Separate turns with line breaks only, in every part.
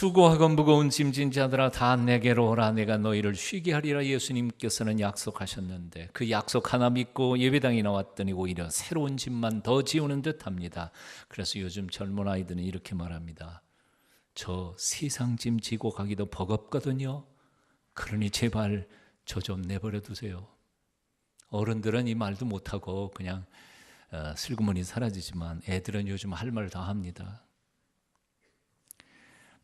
수고하고 무거운 짐진 자들아 다 내게로 오라 내가 너희를 쉬게 하리라. 예수님께서는 약속하셨는데 그 약속 하나 믿고 예배당에 나왔더니 오히려 새로운 짐만 더 지우는 듯합니다. 그래서 요즘 젊은 아이들은 이렇게 말합니다. 저 세상 짐 지고 가기도 버겁거든요. 그러니 제발 저 좀 내버려 두세요. 어른들은 이 말도 못하고 그냥 슬그머니 사라지지만 애들은 요즘 할 말 다 합니다.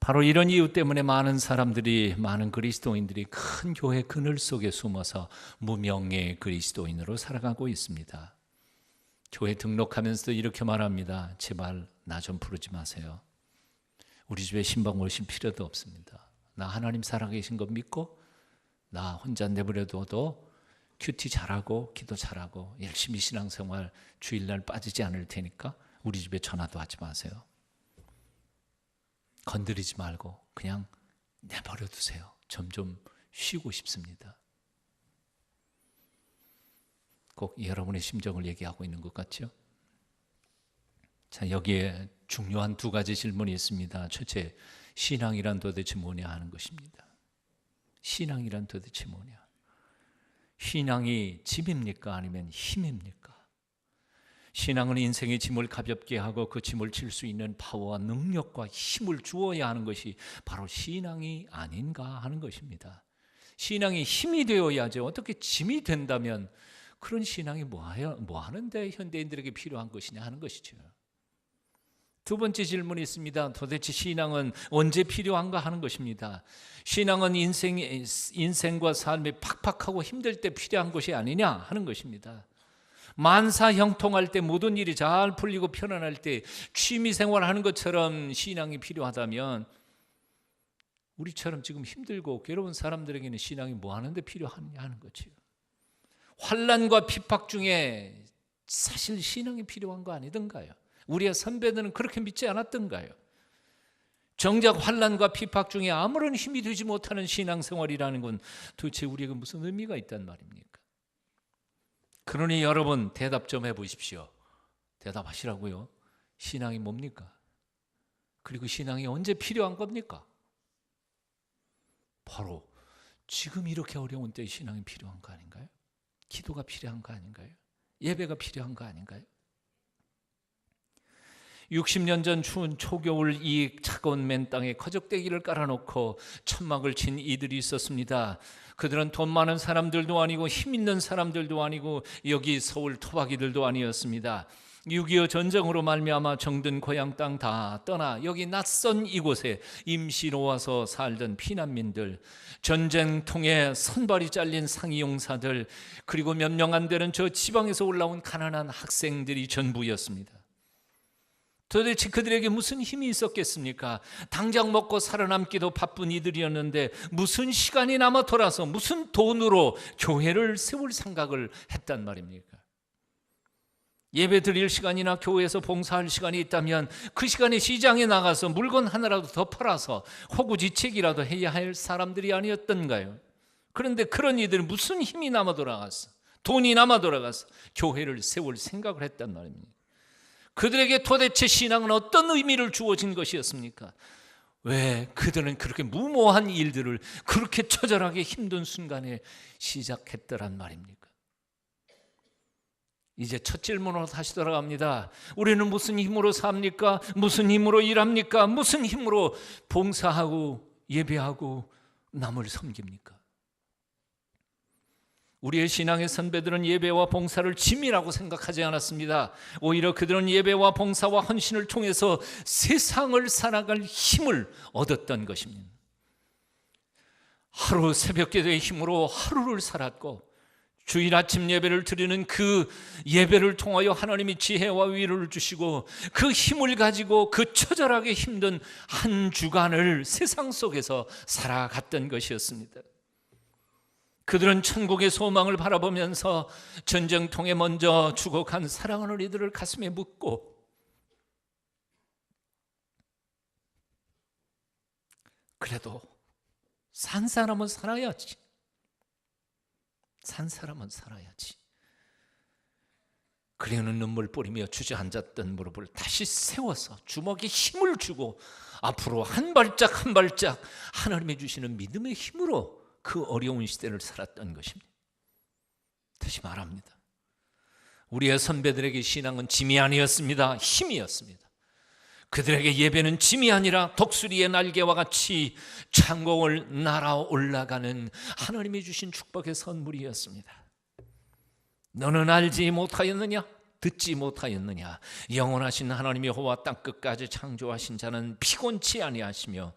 바로 이런 이유 때문에 많은 사람들이, 많은 그리스도인들이 큰 교회 그늘 속에 숨어서 무명의 그리스도인으로 살아가고 있습니다. 교회 등록하면서도 이렇게 말합니다. 제발 나 좀 부르지 마세요. 우리 집에 신방 오실 필요도 없습니다. 나 하나님 살아계신 거 믿고 나 혼자 내버려둬도 큐티 잘하고 기도 잘하고 열심히 신앙생활 주일날 빠지지 않을 테니까 우리 집에 전화도 하지 마세요. 건드리지 말고 그냥 내버려 두세요. 좀 쉬고 싶습니다. 꼭 여러분의 심정을 얘기하고 있는 것 같죠? 자, 여기에 중요한 두 가지 질문이 있습니다. 첫째, 신앙이란 도대체 뭐냐 하는 것입니다. 신앙이란 도대체 뭐냐? 신앙이 짐입니까? 아니면 힘입니까? 신앙은 인생의 짐을 가볍게 하고 그 짐을 질 수 있는 파워와 능력과 힘을 주어야 하는 것이 바로 신앙이 아닌가 하는 것입니다. 신앙이 힘이 되어야죠. 어떻게 짐이 된다면 그런 신앙이 뭐 하는데 현대인들에게 필요한 것이냐 하는 것이죠. 두 번째 질문이 있습니다. 도대체 신앙은 언제 필요한가 하는 것입니다. 신앙은 인생과 삶이 팍팍하고 힘들 때 필요한 것이 아니냐 하는 것입니다. 만사형통할 때 모든 일이 잘 풀리고 편안할 때 취미생활하는 것처럼 신앙이 필요하다면 우리처럼 지금 힘들고 괴로운 사람들에게는 신앙이 뭐 하는데 필요하느냐 하는 거죠. 환난과 핍박 중에 사실 신앙이 필요한 거 아니던가요? 우리의 선배들은 그렇게 믿지 않았던가요? 정작 환난과 핍박 중에 아무런 힘이 되지 못하는 신앙생활이라는 건 도대체 우리에게 무슨 의미가 있단 말입니까? 그러니 여러분 대답 좀 해보십시오. 대답하시라고요. 신앙이 뭡니까? 그리고 신앙이 언제 필요한 겁니까? 바로 지금 이렇게 어려운 때에 신앙이 필요한 거 아닌가요? 기도가 필요한 거 아닌가요? 예배가 필요한 거 아닌가요? 60년 전 추운 초겨울 이 차가운 맨 땅에 거적대기를 깔아놓고 천막을 친 이들이 있었습니다. 그들은 돈 많은 사람들도 아니고 힘 있는 사람들도 아니고 여기 서울 토박이들도 아니었습니다. 6.25 전쟁으로 말미암아 정든 고향 땅 다 떠나 여기 낯선 이곳에 임시로 와서 살던 피난민들, 전쟁통에 선발이 잘린 상이용사들, 그리고 몇 명 안 되는 저 지방에서 올라온 가난한 학생들이 전부였습니다. 도대체 그들에게 무슨 힘이 있었겠습니까? 당장 먹고 살아남기도 바쁜 이들이었는데 무슨 시간이 남아 돌아서 무슨 돈으로 교회를 세울 생각을 했단 말입니까? 예배 드릴 시간이나 교회에서 봉사할 시간이 있다면 그 시간에 시장에 나가서 물건 하나라도 더 팔아서 호구지책이라도 해야 할 사람들이 아니었던가요? 그런데 그런 이들은 무슨 힘이 남아 돌아갔어? 돈이 남아 돌아가서 교회를 세울 생각을 했단 말입니다. 그들에게 도대체 신앙은 어떤 의미를 주어진 것이었습니까? 왜 그들은 그렇게 무모한 일들을 그렇게 처절하게 힘든 순간에 시작했더란 말입니까? 이제 첫 질문으로 다시 돌아갑니다. 우리는 무슨 힘으로 삽니까? 무슨 힘으로 일합니까? 무슨 힘으로 봉사하고 예배하고 남을 섬깁니까? 우리의 신앙의 선배들은 예배와 봉사를 짐이라고 생각하지 않았습니다. 오히려 그들은 예배와 봉사와 헌신을 통해서 세상을 살아갈 힘을 얻었던 것입니다. 하루 새벽기도의 힘으로 하루를 살았고 주일 아침 예배를 드리는 그 예배를 통하여 하나님이 지혜와 위로를 주시고 그 힘을 가지고 그 처절하게 힘든 한 주간을 세상 속에서 살아갔던 것이었습니다. 그들은 천국의 소망을 바라보면서 전쟁통에 먼저 죽어간 사랑하는 이들을 가슴에 묻고 그래도 산 사람은 살아야지. 산 사람은 살아야지. 그리는 눈물 뿌리며 주저앉았던 무릎을 다시 세워서 주먹에 힘을 주고 앞으로 한 발짝 한 발짝 하나님이 주시는 믿음의 힘으로 그 어려운 시대를 살았던 것입니다. 다시 말합니다. 우리의 선배들에게 신앙은 짐이 아니었습니다. 힘이었습니다. 그들에게 예배는 짐이 아니라 독수리의 날개와 같이 창공을 날아 올라가는 하나님이 주신 축복의 선물이었습니다. 너는 알지 못하였느냐? 듣지 못하였느냐? 영원하신 하나님 여호와 땅끝까지 창조하신 자는 피곤치 아니하시며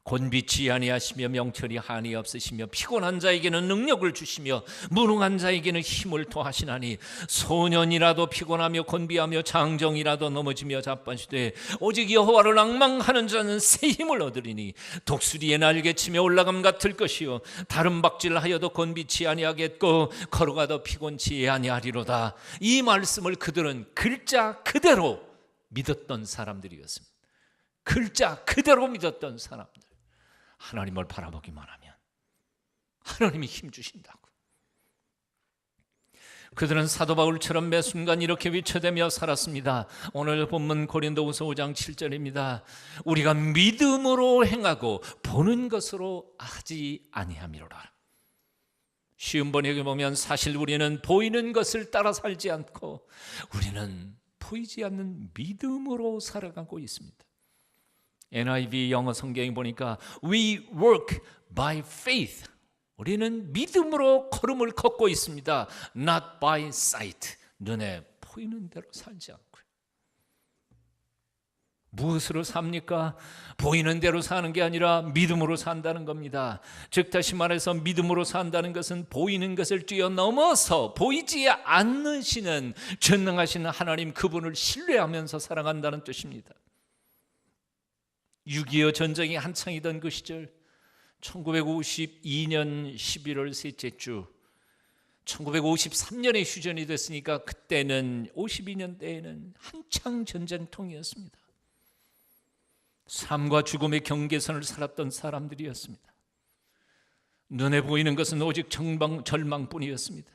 곤비치 아니하시며 명철이 한이 없으시며 피곤한 자에게는 능력을 주시며 무능한 자에게는 힘을 더하시나니 소년이라도 피곤하며 곤비하며 장정이라도 넘어지며 자빠지되 오직 여호와를 앙망하는 자는 새 힘을 얻으리니 독수리의 날개치며 올라감 같을 것이요 다른 박질하여도 곤비치 아니하겠고 걸어가도 피곤치 아니하리로다. 이 말씀을 그들은 글자 그대로 믿었던 사람들이었습니다. 글자 그대로 믿었던 사람들. 하나님을 바라보기만 하면 하나님이 힘 주신다고. 그들은 사도 바울처럼 매 순간 이렇게 위쳐대며 살았습니다. 오늘 본문 고린도후서 5장 7절입니다. 우리가 믿음으로 행하고 보는 것으로 하지 아니함이로라. 쉬운 번역에 보면 사실 우리는 보이는 것을 따라 살지 않고 우리는 보이지 않는 믿음으로 살아가고 있습니다. NIV 영어 성경에 보니까 We work by faith. 우리는 믿음으로 걸음을 걷고 있습니다. Not by sight. 눈에 보이는 대로 살지 않고요. 무엇으로 삽니까? 보이는 대로 사는 게 아니라 믿음으로 산다는 겁니다. 즉 다시 말해서 믿음으로 산다는 것은 보이는 것을 뛰어넘어서 보이지 않으시는 전능하신 하나님 그분을 신뢰하면서 살아간다는 뜻입니다. 6.25 전쟁이 한창이던 그 시절 1952년 11월 셋째 주 1953년에 휴전이 됐으니까 그때는 52년 때에는 한창 전쟁통이었습니다. 삶과 죽음의 경계선을 살았던 사람들이었습니다. 눈에 보이는 것은 오직 절망뿐이었습니다.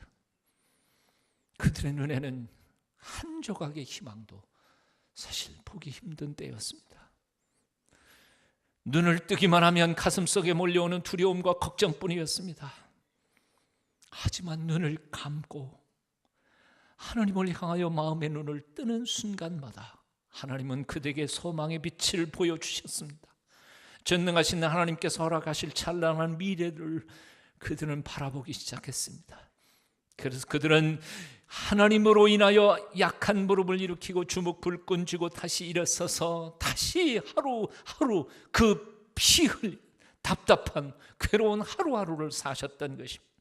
그들의 눈에는 한 조각의 희망도 사실 보기 힘든 때였습니다. 눈을 뜨기만 하면 가슴속에 몰려오는 두려움과 걱정뿐이었습니다. 하지만 눈을 감고 하나님을 향하여 마음의 눈을 뜨는 순간마다 하나님은 그들에게 소망의 빛을 보여주셨습니다. 전능하신 하나님께서 허락하실 찬란한 미래를 그들은 바라보기 시작했습니다. 그래서 그들은 하나님으로 인하여 약한 무릎을 일으키고 주먹 불끈 쥐고 다시 일어서서 다시 하루하루 그 피 흘린 답답한 괴로운 하루하루를 사셨던 것입니다.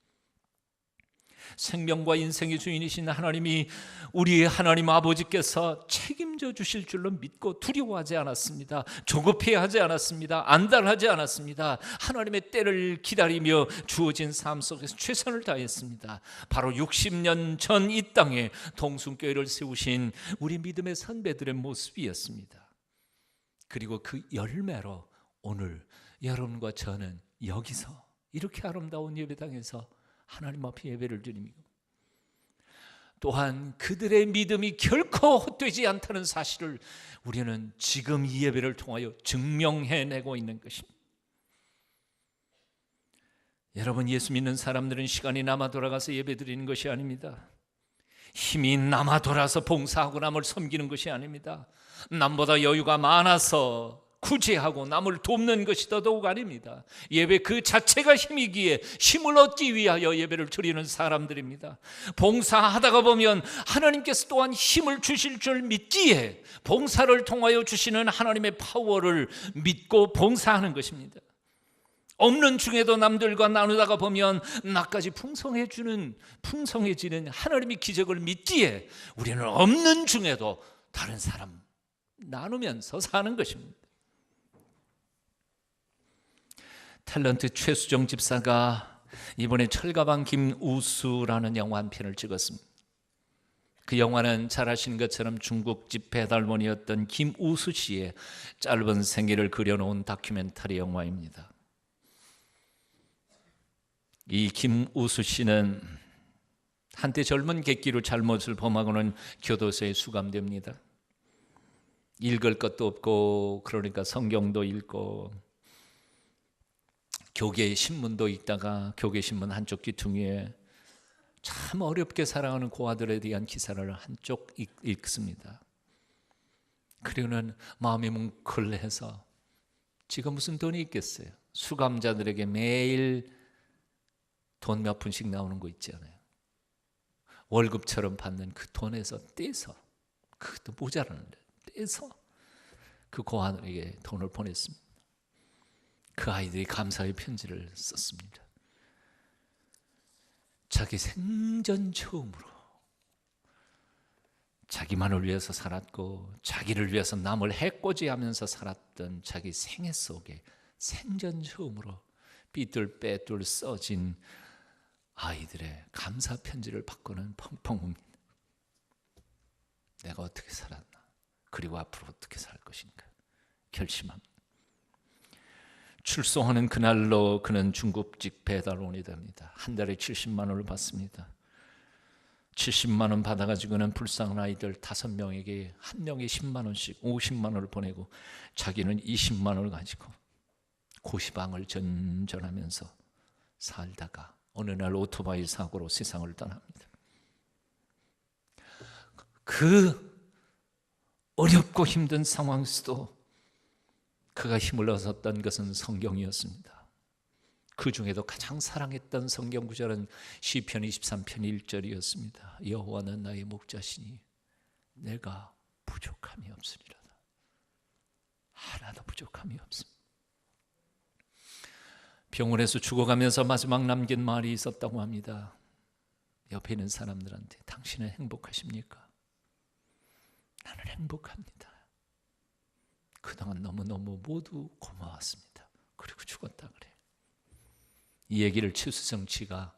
생명과 인생의 주인이신 하나님이 우리의 하나님 아버지께서 책임져 주실 줄로 믿고 두려워하지 않았습니다. 조급해하지 않았습니다. 안달하지 않았습니다. 하나님의 때를 기다리며 주어진 삶 속에서 최선을 다했습니다. 바로 60년 전 이 땅에 동순교회를 세우신 우리 믿음의 선배들의 모습이었습니다. 그리고 그 열매로 오늘 여러분과 저는 여기서 이렇게 아름다운 예배당에서 하나님 앞에 예배를 드립니다. 또한 그들의 믿음이 결코 헛되지 않다는 사실을 우리는 지금 이 예배를 통하여 증명해내고 있는 것입니다. 여러분, 예수 믿는 사람들은 시간이 남아 돌아가서 예배 드리는 것이 아닙니다. 힘이 남아 돌아서 봉사하고 남을 섬기는 것이 아닙니다. 남보다 여유가 많아서 구제하고 남을 돕는 것이 더더욱 아닙니다. 예배 그 자체가 힘이기에 힘을 얻기 위하여 예배를 드리는 사람들입니다. 봉사하다가 보면 하나님께서 또한 힘을 주실 줄 믿기에 봉사를 통하여 주시는 하나님의 파워를 믿고 봉사하는 것입니다. 없는 중에도 남들과 나누다가 보면 나까지 풍성해지는 하나님의 기적을 믿기에 우리는 없는 중에도 다른 사람 나누면서 사는 것입니다. 탤런트 최수정 집사가 이번에 철가방 김우수라는 영화 한 편을 찍었습니다. 그 영화는 잘 아시는 것처럼 중국집 배달원이었던 김우수 씨의 짧은 생애를 그려놓은 다큐멘터리 영화입니다. 이 김우수 씨는 한때 젊은 객기로 잘못을 범하고는 교도소에 수감됩니다. 읽을 것도 없고 그러니까 성경도 읽고 교계 신문도 읽다가 교계 신문 한쪽 귀퉁이에 참 어렵게 살아가는 고아들에 대한 기사를 한쪽 읽습니다. 그리고는 마음이 뭉클해서 지금 무슨 돈이 있겠어요? 수감자들에게 매일 돈 몇 푼씩 나오는 거 있잖아요. 월급처럼 받는 그 돈에서 떼서, 그것도 모자라는데 떼서 그 고아들에게 돈을 보냈습니다. 그 아이들이 감사의 편지를 썼습니다. 자기 생전 처음으로 자기만을 위해서 살았고 자기를 위해서 남을 해코지하면서 살았던 자기 생애 속에 생전 처음으로 삐뚤빼뚤 써진 아이들의 감사 편지를 받고는 펑펑 웁니다. 내가 어떻게 살았나, 그리고 앞으로 어떻게 살 것인가 결심합니다. 출소하는 그날로 그는 중국집 배달원이 됩니다. 한 달에 70만 원을 받습니다. 70만 원 받아가지고는 불쌍한 아이들 5명에게 한 명에 10만 원씩 50만 원을 보내고 자기는 20만 원을 가지고 고시방을 전전하면서 살다가 어느 날 오토바이 사고로 세상을 떠납니다. 그 어렵고 힘든 상황에서도 그가 힘을 얻었던 것은 성경이었습니다. 그 중에도 가장 사랑했던 성경 구절은 시편 23편 1절이었습니다. 여호와는 나의 목자시니 내가 부족함이 없으리로다. 하나도 부족함이 없습니다. 병원에서 죽어가면서 마지막 남긴 말이 있었다고 합니다. 옆에 있는 사람들한테 당신은 행복하십니까? 나는 행복합니다. 그동안 너무너무 모두 고마웠습니다. 그리고 죽었다 그래요. 이 얘기를 최수정 씨가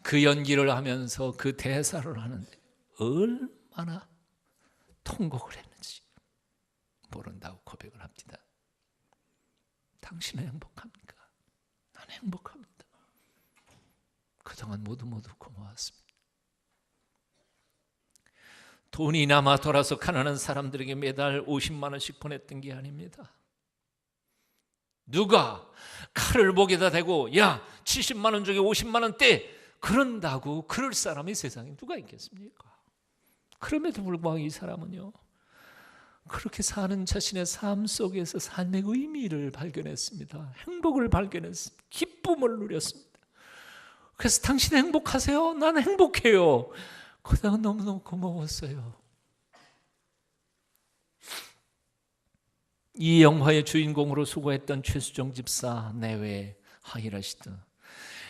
그 연기를 하면서 그 대사를 하는데 얼마나 통곡을 했는지 모른다고 고백을 합니다. 당신은 행복합니까? 나는 행복합니다. 그동안 모두 고마웠습니다. 돈이 남아 돌아서 가난한 사람들에게 매달 50만 원씩 보냈던 게 아닙니다. 누가 칼을 목에다 대고 야 70만 원 중에 50만 원 떼, 그런다고 그럴 사람이 세상에 누가 있겠습니까? 그럼에도 불구하고 이 사람은요, 그렇게 사는 자신의 삶 속에서 삶의 의미를 발견했습니다. 행복을 발견했습니다. 기쁨을 누렸습니다. 그래서 당신 행복하세요? 나는 행복해요. 그다가 너무너무 고마웠어요. 이 영화의 주인공으로 수고했던 최수정 집사 내외 하이라시드,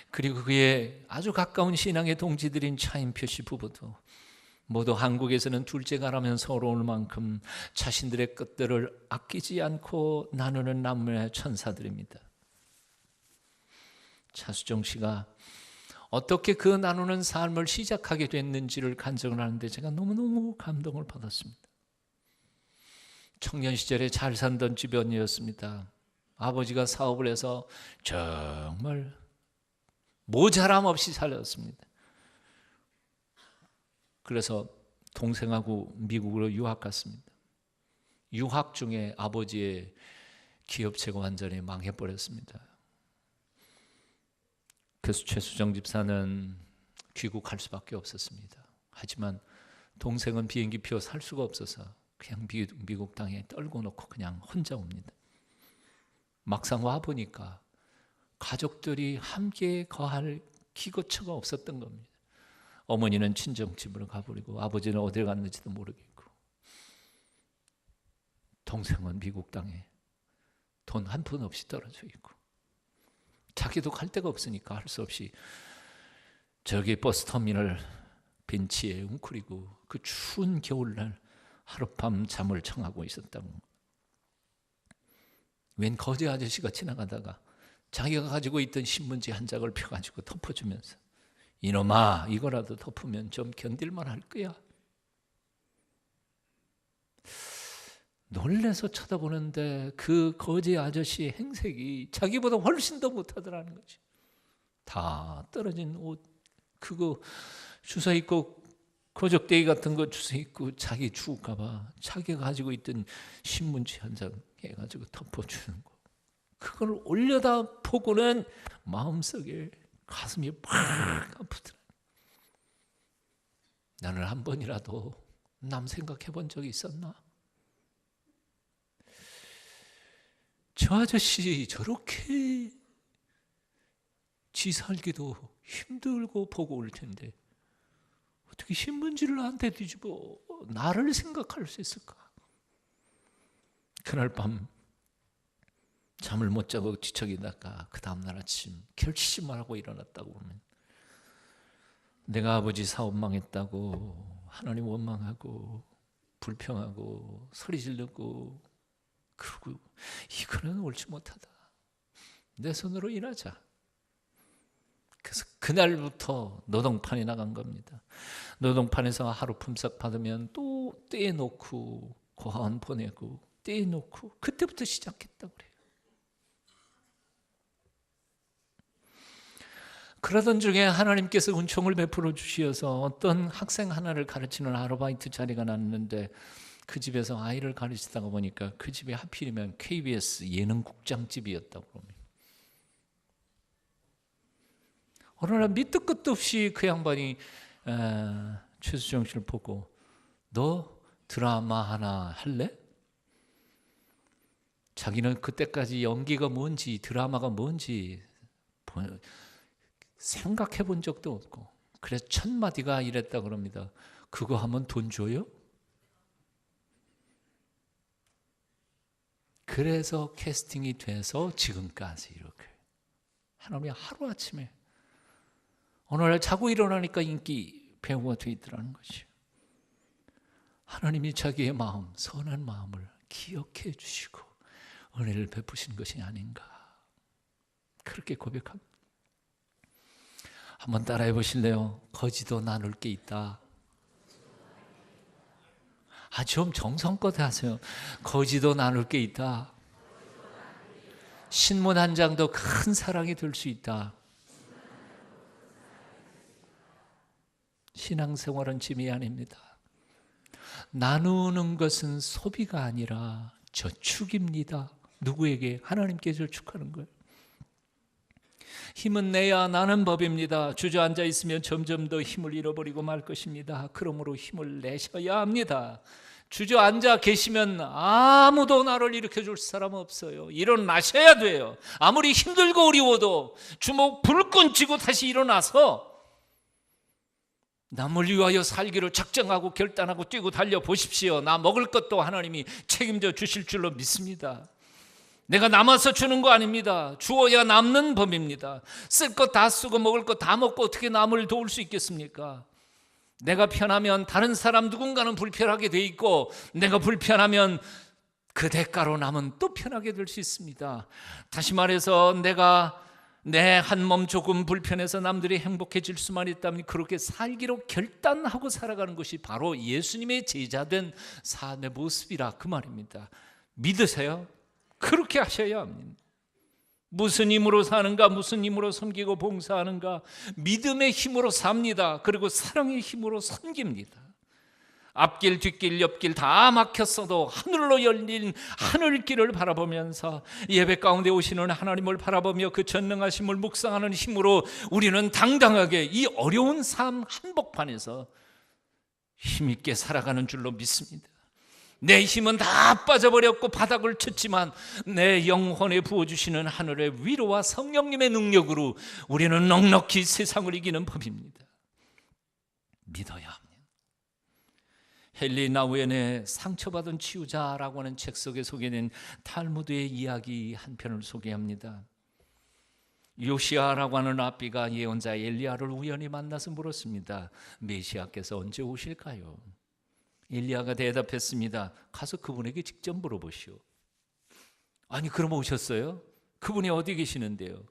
그리고 그의 아주 가까운 신앙의 동지들인 차인표 씨 부부도 모두 한국에서는 둘째가라면 서러울 만큼 자신들의 것들을 아끼지 않고 나누는 남의 천사들입니다. 차수정 씨가 어떻게 그 나누는 삶을 시작하게 됐는지를 간증을 하는데 제가 너무너무 감동을 받았습니다. 청년 시절에 잘 살던 주변이었습니다. 아버지가 사업을 해서 정말 모자람 없이 살았습니다. 그래서 동생하고 미국으로 유학 갔습니다. 유학 중에 아버지의 기업체가 완전히 망해버렸습니다. 그래서 최수정 집사는 귀국할 수밖에 없었습니다. 하지만 동생은 비행기표 살 수가 없어서 그냥 미국 땅에 떨고 놓고 그냥 혼자 옵니다. 막상 와보니까 가족들이 함께 거할 기거처가 없었던 겁니다. 어머니는 친정집으로 가버리고 아버지는 어딜 갔는지도 모르겠고 동생은 미국 땅에 돈 한 푼 없이 떨어져 있고 자기도 갈 데가 없으니까 할 수 없이 저기 버스터미널 벤치에 웅크리고 그 추운 겨울날 하룻밤 잠을 청하고 있었다고. 웬 거지 아저씨가 지나가다가 자기가 가지고 있던 신문지 한 장을 펴가지고 덮어주면서 이놈아 이거라도 덮으면 좀 견딜만 할 거야. 놀래서 쳐다보는데 그 거지 아저씨의 행색이 자기보다 훨씬 더 못하더라는 거지. 다 떨어진 옷, 그거 주워 입고 거적대기 같은 거 주워 입고 자기 죽을까 봐 자기가 가지고 있던 신문지 한 장 해가지고 덮어주는 거. 그걸 올려다 보고는 마음속에 가슴이 팍 아프더라. 나는 한 번이라도 남 생각해 본 적이 있었나? 저 아저씨 저렇게 지 살기도 힘들고 보고 올 텐데 어떻게 신문지를 나한테 뒤집어 나를 생각할 수 있을까? 그날 밤 잠을 못 자고 뒤척이다가 그 다음날 아침 결심을 하고 일어났다고 보면 내가 아버지 사업 망했다고 하나님 원망하고 불평하고 소리 지르고 그러고 이거는 옳지 못하다. 내 손으로 일하자. 그래서 그날부터 노동판에 나간 겁니다. 노동판에서 하루 품삯 받으면 또 떼놓고 고아원 보내고 떼놓고 그때부터 시작했다고 그래요. 그러던 중에 하나님께서 은총을 베풀어 주시어서 어떤 학생 하나를 가르치는 아르바이트 자리가 났는데 그 집에서 아이를 가르치다가 보니까 그 집이 하필이면 KBS 예능국장집이었다고 합니다. 어느 날 밑도 끝도 없이 그 양반이 최수정 씨를 보고 너 드라마 하나 할래? 자기는 그때까지 연기가 뭔지 드라마가 뭔지 생각해 본 적도 없고 그래서 첫 마디가 이랬다 그럽니다. 그거 하면 돈 줘요? 그래서 캐스팅이 돼서 지금까지 이렇게 하나님이 하루아침에 어느 날 자고 일어나니까 인기 배우가 돼 있더라는 것이요. 하나님이 자기의 마음, 선한 마음을 기억해 주시고 은혜를 베푸신 것이 아닌가 그렇게 고백합니다. 한번 따라해 보실래요? 거지도 나눌 게 있다. 좀 정성껏 하세요. 거지도 나눌 게 있다. 신문 한 장도 큰 사랑이 될 수 있다. 신앙생활은 짐이 아닙니다. 나누는 것은 소비가 아니라 저축입니다. 누구에게? 하나님께 저축하는 거예요. 힘은 내야 나는 법입니다. 주저앉아 있으면 점점 더 힘을 잃어버리고 말 것입니다. 그러므로 힘을 내셔야 합니다. 주저앉아 계시면 아무도 나를 일으켜줄 사람 없어요. 일어나셔야 돼요. 아무리 힘들고 어려워도 주먹 불끈 쥐고 다시 일어나서 남을 위하여 살기를 작정하고 결단하고 뛰고 달려보십시오. 나 먹을 것도 하나님이 책임져 주실 줄로 믿습니다. 내가 남아서 주는 거 아닙니다. 주어야 남는 법입니다. 쓸 것 다 쓰고 먹을 것 다 먹고 어떻게 남을 도울 수 있겠습니까? 내가 편하면 다른 사람 누군가는 불편하게 돼 있고 내가 불편하면 그 대가로 남은 또 편하게 될 수 있습니다. 다시 말해서 내가 내 한 몸 조금 불편해서 남들이 행복해질 수만 있다면 그렇게 살기로 결단하고 살아가는 것이 바로 예수님의 제자된 삶의 모습이라 그 말입니다. 믿으세요? 그렇게 하셔야 합니다. 무슨 힘으로 사는가, 무슨 힘으로 섬기고 봉사하는가, 믿음의 힘으로 삽니다. 그리고 사랑의 힘으로 섬깁니다. 앞길 뒷길 옆길 다 막혔어도 하늘로 열린 하늘길을 바라보면서 예배 가운데 오시는 하나님을 바라보며 그 전능하심을 묵상하는 힘으로 우리는 당당하게 이 어려운 삶 한복판에서 힘있게 살아가는 줄로 믿습니다. 내 힘은 다 빠져버렸고 바닥을 쳤지만 내 영혼에 부어주시는 하늘의 위로와 성령님의 능력으로 우리는 넉넉히 세상을 이기는 법입니다. 믿어야 합니다. 헨리 나우엔의 상처받은 치유자라고 하는 책 속에 소개된 탈무드의 이야기 한 편을 소개합니다. 요시아라고 하는 랍비가 예언자 엘리야를 우연히 만나서 물었습니다. 메시아께서 언제 오실까요? 엘리야가 대답했습니다. 가서 그분에게 직접 물어보시오. 아니 그럼 오셨어요? 그분이 어디 계시는데요?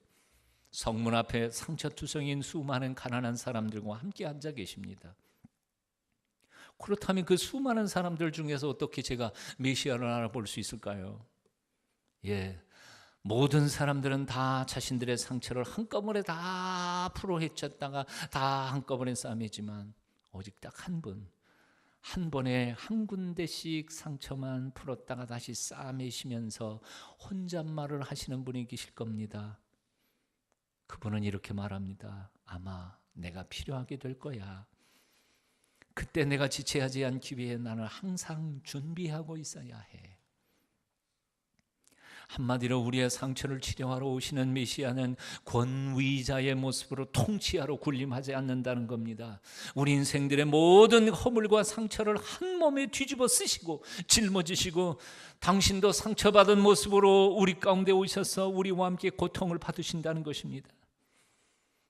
성문 앞에 상처투성인 수많은 가난한 사람들과 함께 앉아 계십니다. 그렇다면 그 수많은 사람들 중에서 어떻게 제가 메시아를 알아볼 수 있을까요? 모든 사람들은 다 자신들의 상처를 한꺼번에 다 풀어헤쳤다가 다 한꺼번에 싸매지만 오직 딱 한 번에 한 군데씩 상처만 풀었다가 다시 싸매시면서 혼잣말을 하시는 분이 계실 겁니다. 그분은 이렇게 말합니다. 아마 내가 필요하게 될 거야. 그때 내가 지체하지 않기 위해 나는 항상 준비하고 있어야 해. 한마디로 우리의 상처를 치료하러 오시는 메시아는 권위자의 모습으로 통치하러 군림하지 않는다는 겁니다. 우리 인생들의 모든 허물과 상처를 한 몸에 뒤집어 쓰시고 짊어지시고 당신도 상처받은 모습으로 우리 가운데 오셔서 우리와 함께 고통을 받으신다는 것입니다.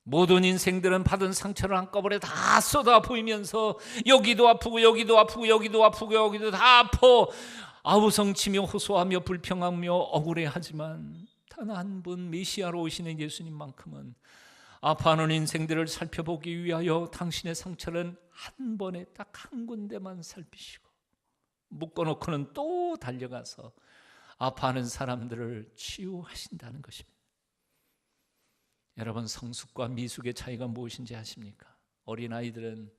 모든 인생들은 받은 상처를 한꺼번에 다 쏟아 부으면서 여기도 아프고 여기도 아프고 여기도 아프고 여기도 다 아파 아우성치며 호소하며 불평하며 억울해하지만 단 한 분 메시아로 오시는 예수님만큼은 아파하는 인생들을 살펴보기 위하여 당신의 상처는 한 번에 딱 한 군데만 살피시고 묶어놓고는 또 달려가서 아파하는 사람들을 치유하신다는 것입니다. 여러분, 성숙과 미숙의 차이가 무엇인지 아십니까? 어린아이들은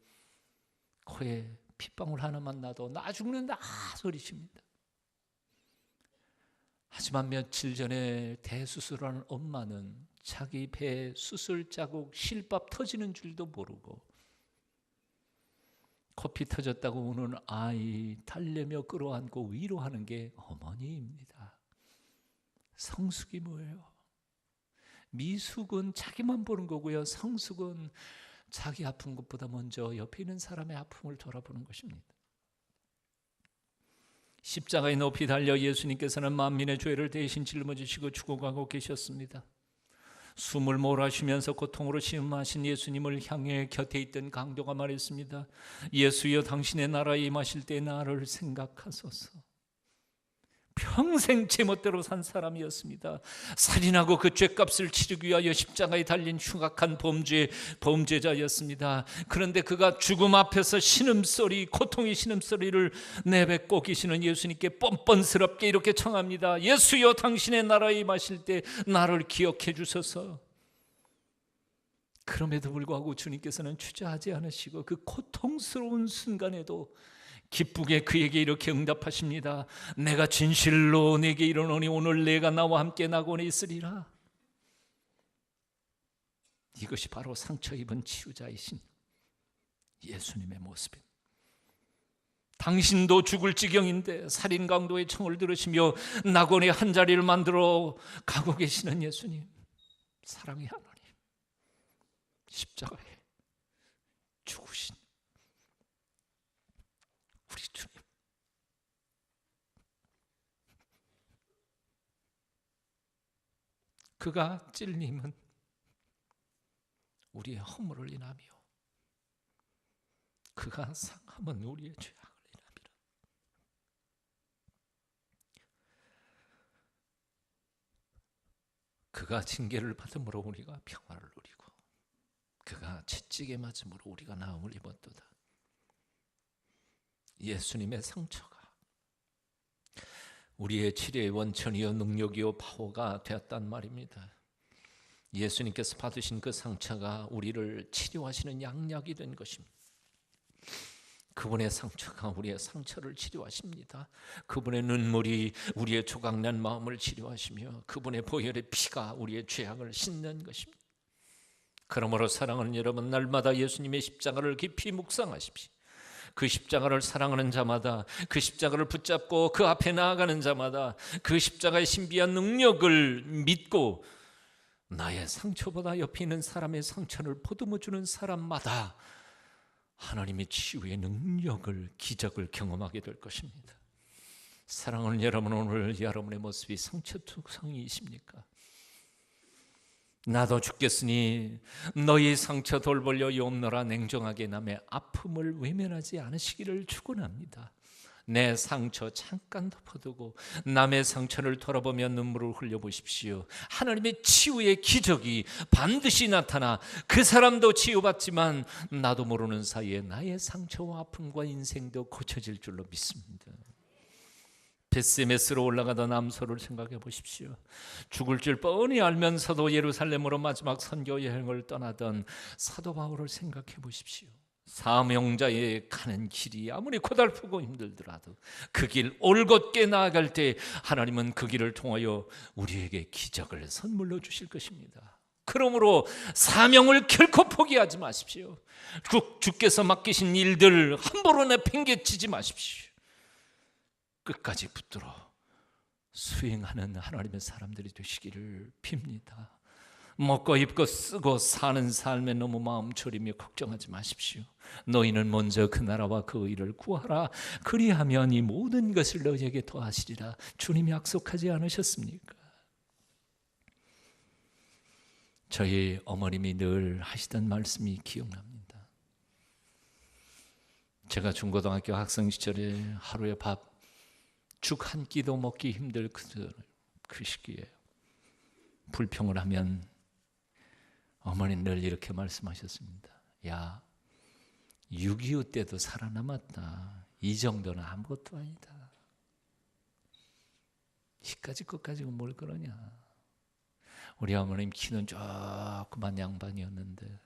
코에 핏방울 하나만 나도 나 죽는다 소리칩니다. 하지만 며칠 전에 대수술하는 엄마는 자기 배에 수술 자국 실밥 터지는 줄도 모르고 코피 터졌다고 우는 아이 달래며 끌어안고 위로하는 게 어머니입니다. 성숙이 뭐예요? 미숙은 자기만 보는 거고요. 성숙은 자기 아픈 것보다 먼저 옆에 있는 사람의 아픔을 돌아보는 것입니다. 십자가에 높이 달려 예수님께서는 만민의 죄를 대신 짊어지시고 죽어가고 계셨습니다. 숨을 몰아쉬면서 고통으로 시음하신 예수님을 향해 곁에 있던 강도가 말했습니다. 예수여, 당신의 나라에 임하실 때 나를 생각하소서. 평생 제멋대로 산 사람이었습니다. 살인하고 그 죄값을 치르기 위하여 십자가에 달린 흉악한 범죄자였습니다. 그런데 그가 죽음 앞에서 신음소리, 고통의 신음소리를 내뱉고 계시는 예수님께 뻔뻔스럽게 이렇게 청합니다. 예수여, 당신의 나라에 임하실 때 나를 기억해 주소서. 그럼에도 불구하고 주님께서는 주저하지 않으시고 그 고통스러운 순간에도 기쁘게 그에게 이렇게 응답하십니다. 내가 진실로 내게 이르노니 오늘 내가 나와 함께 낙원에 있으리라. 이것이 바로 상처 입은 치유자이신 예수님의 모습입니다. 당신도 죽을 지경인데 살인 강도의 청을 들으시며 낙원에 한 자리를 만들어 가고 계시는 예수님, 사랑의 하나님, 십자가에 죽으신 우리 주님, 그가 찔림은 우리의 허물을 인하며 그가 상함은 우리의 죄악을 인하리라. 그가 징계를 받음으로 우리가 평화를 누리고 그가 채찍에 맞음으로 우리가 나음을 입었도다. 예수님의 상처가 우리의 치료의 원천이요 능력이요 파워가 되었단 말입니다. 예수님께서 받으신 그 상처가 우리를 치료하시는 양약이 된 것입니다. 그분의 상처가 우리의 상처를 치료하십니다. 그분의 눈물이 우리의 조각난 마음을 치료하시며 그분의 보혈의 피가 우리의 죄악을 씻는 것입니다. 그러므로 사랑하는 여러분, 날마다 예수님의 십자가를 깊이 묵상하십시오. 그 십자가를 사랑하는 자마다, 그 십자가를 붙잡고 그 앞에 나아가는 자마다, 그 십자가의 신비한 능력을 믿고 나의 상처보다 옆에 있는 사람의 상처를 보듬어주는 사람마다 하나님의 치유의 능력을, 기적을 경험하게 될 것입니다. 사랑하는 여러분, 오늘 여러분의 모습이 상처투성이이십니까? 나도 죽겠으니 너희 상처 돌보려 용너라 냉정하게 남의 아픔을 외면하지 않으시기를 축원합니다. 내 상처 잠깐 덮어두고 남의 상처를 돌아보며 눈물을 흘려보십시오. 하나님의 치유의 기적이 반드시 나타나 그 사람도 치유받지만 나도 모르는 사이에 나의 상처와 아픔과 인생도 고쳐질 줄로 믿습니다. 베스메스로 올라가던 암소를 생각해 보십시오. 죽을 줄 뻔히 알면서도 예루살렘으로 마지막 선교 여행을 떠나던 사도 바울을 생각해 보십시오. 사명자의 가는 길이 아무리 고달프고 힘들더라도 그 길 올곧게 나아갈 때 하나님은 그 길을 통하여 우리에게 기적을 선물로 주실 것입니다. 그러므로 사명을 결코 포기하지 마십시오. 주께서 맡기신 일들 함부로 내팽개치지 마십시오. 끝까지 붙들어 수행하는 하나님의 사람들이 되시기를 빕니다. 먹고 입고 쓰고 사는 삶에 너무 마음 졸이며 걱정하지 마십시오. 너희는 먼저 그 나라와 그 의를 구하라. 그리하면 이 모든 것을 너희에게 더하시리라. 주님이 약속하지 않으셨습니까? 저희 어머님이 늘 하시던 말씀이 기억납니다. 제가 중고등학교 학생 시절에 하루에 밥 죽 한 끼도 먹기 힘들 그 시기에 불평을 하면 어머니는 늘 이렇게 말씀하셨습니다. 야, 6.25 때도 살아남았다. 이 정도는 아무것도 아니다. 이까지 끝까지 뭘 그러냐. 우리 어머님 키는 조그만 양반이었는데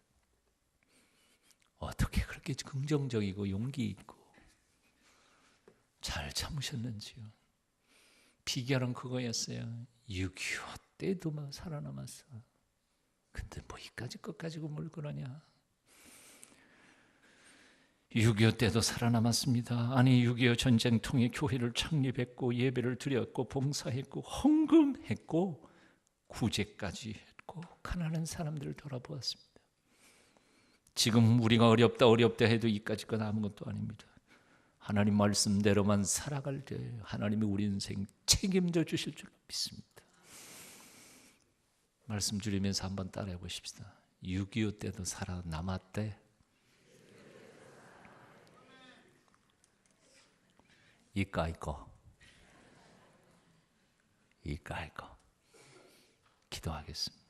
어떻게 그렇게 긍정적이고 용기 있고 잘 참으셨는지요. 비결은 그거였어요. 6.25 때도 막 살아남았어. 근데 뭐 이까지 끝까지고 뭘 그러냐. 6.25 때도 살아남았습니다. 아니 6.25 전쟁 통해 교회를 창립했고 예배를 드렸고 봉사했고 헌금했고 구제까지 했고 가난한 사람들을 돌아보았습니다. 지금 우리가 어렵다 해도 이까짓 건 아무것도 아닙니다. 하나님 말씀대로만 살아갈 때 하나님이 우리 인생 책임져 주실 줄 믿습니다. 말씀 드리면서 한번 따라해 보십시다. 6.25 때도 살아남았대. 이까이거 기도하겠습니다.